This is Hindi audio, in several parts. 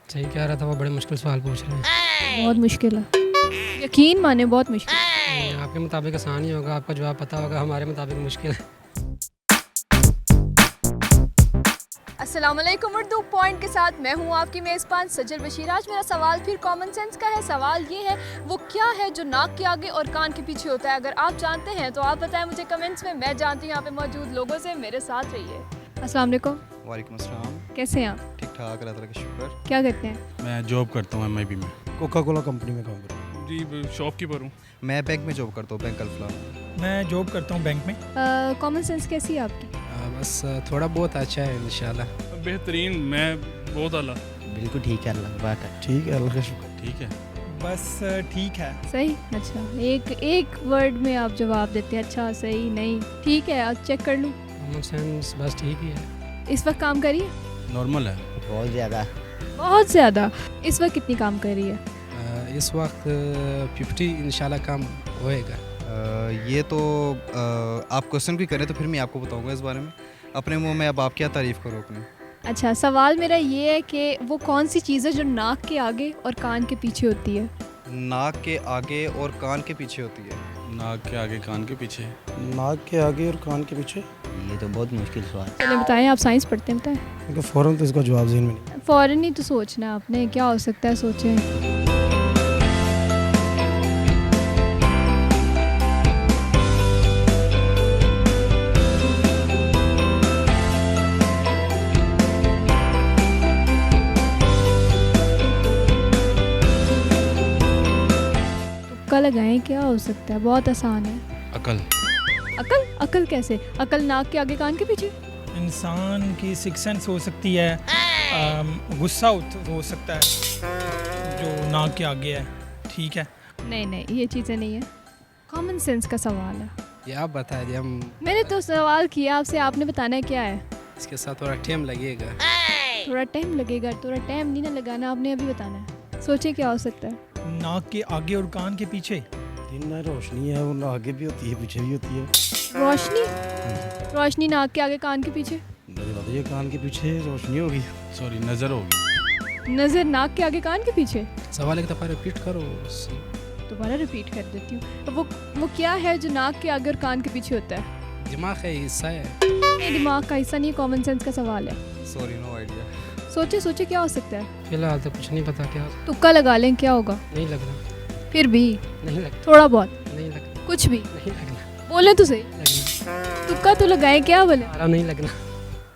सही कह रहा था, वो बड़े मुश्किल सवाल पूछ रहे हैं। बहुत मुश्किल है, यकीन माने बहुत मुश्किल। आपके मुताबिक आसान ही होगा, आपका जवाब पता होगा, हमारे मुताबिक मुश्किल है। अस्सलामुअलैकुम, उर्दू पॉइंट के साथ मैं हूँ आपकी मेज़बान सजल बशीर। आज मेरा सवाल फिर कॉमन सेंस का है। सवाल ये है, वो क्या है जो नाक के आगे और कान के पीछे होता है? अगर आप जानते हैं तो आप बताएं मुझे कमेंट्स में। मैं जानती हूँ यहाँ पे मौजूद लोगों से, मेरे साथ रहिए। अस्सलाम वालेकुम। वालेकुम अस्सलाम। कैसे हैं आप? ठीक ठाक, अल्लाह ताला का शुक्र। क्या करते हैं? मैं जॉब करता हूँ MIB में। कोका कोला कंपनी में काम करता हूँ। जी शॉपकीपर हूँ। मैं बैंक में जॉब करता हूँ, बैंक अल्फला। मैं जॉब करता हूँ बैंक में। कॉमन सेंस कैसी है आपकी? बस थोड़ा बहुत अच्छा है इंशाल्लाह। बेहतरीन, मैं बहुत आला। बिल्कुल ठीक है, अल्लाह की बात है। ठीक है, अल्लाह का शुक्र। ठीक है। बस ठीक है। सही। अच्छा, एक वर्ड में आप जवाब देते हैं, अच्छा सही नहीं ठीक है। अब चेक कर लूँ। कॉमन सेंस बस ठीक ही है। इस वक्त काम करिए? नॉर्मल है। बहुत ज़्यादा। बहुत ज़्यादा। इस वक्त कितनी काम कर रही है? इस वक्त 50 इंशाल्लाह काम होएगा। ये तो आप क्वेश्चन भी करें तो फिर मैं आपको बताऊंगा इस बारे में। अपने मुंह में अब आप क्या तारीफ़ करो अपनी। अच्छा, सवाल मेरा ये है कि वो कौन सी चीज़ है जो नाक के आगे और कान के पीछे होती है? नाक के आगे और कान के पीछे होती है। नाक के आगे कान के पीछे। नाक के आगे और कान के पीछे। ये तो बहुत मुश्किल सवाल। चलिए बताएं, आप साइंस पढ़ते हैं, बताएं। क्योंकि फ़ौरन तो इसका जवाब ज़हन में नहीं। फ़ौरन ही तो सोचना है आपने, क्या हो सकता है, सोचें। तुक्का लगाएं, क्या हो सकता है? बहुत आसान है। अकल। अकल? अकल कैसे? अकल नाक के आगे कान के पीछे? इंसान की सिक्स सेंस हो सकती है। गुस्सा हो सकता है जो नाक के आगे है। ठीक है। नहीं नहीं, ये चीज़ें नहीं है। कॉमन सेंस का सवाल है। ये आप बता दिए, हम मैंने तो सवाल किया आपसे, आपने बताना है क्या है। इसके साथ थोड़ा टाइम लगेगा। थोड़ा टाइम लगेगा? थोड़ा टाइम नहीं ना लगाना, आपने अभी बताना है। सोचिए क्या हो सकता है। नाक के आगे और कान के पीछे। दिन में रोशनी है, वो आगे भी होती है पीछे भी होती है। रोशनी? रोशनी नाक के आगे कान के पीछे? ये कान के पीछे रोशनी होगी। सॉरी, नज़र होगी। नजर नाक के आगे कान के पीछे? सवाल एक दफ़ा रिपीट करो। दोबारा रिपीट कर देती हूँ। वो क्या है जो नाक के आगे और कान के पीछे होता है? दिमाग है, हिस्सा है। नहीं, दिमाग का हिस्सा नहीं, कॉमन सेंस का सवाल है। Sorry, no idea. सोचे सोचे क्या हो सकता है। फिलहाल तो कुछ नहीं पता क्या। तुक्का लगा लें, क्या होगा? नहीं लग रहा। फिर भी नहीं लग थोड़ा बहुत, नहीं लग कुछ भी नहीं लगना। बोले तो सही। लगना तुक्का तो लगाए, क्या बोले? सारा नहीं लगना।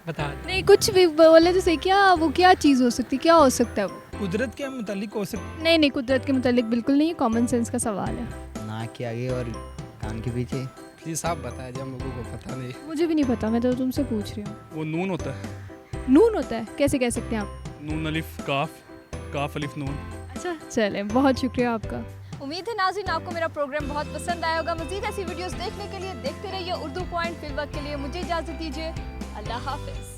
बता दे। नहीं, कुछ भी बोले तो सही। क्या वो क्या चीज़ हो सकती है, क्या हो सकता है वो? कुदरत के मुतालिक हो सकता नहीं नहीं, कुदरत के मुतालिक बिल्कुल नहीं है, कॉमन सेंस का सवाल है। नाक के आगे और कान के पीछे। प्लीज़ आप बताएं, जब हम लोगों को पता नहीं। मुझे भी नहीं पता, मैं तो तुमसे पूछ रही हूँ। वो नून होता है। नून होता है? कैसे कह सकते हैं आप? नून अलिफ काफ, काफ अलिफ नून। अच्छा, चलें, बहुत शुक्रिया आपका। उम्मीद है नाज़रीन आपको मेरा प्रोग्राम बहुत पसंद आया होगा। मज़ीद ऐसी वीडियोस देखने के लिए देखते रहिए उर्दू पॉइंट। फिल वक्त के लिए मुझे इजाज़त दीजिए। अल्लाह हाफ़िज़।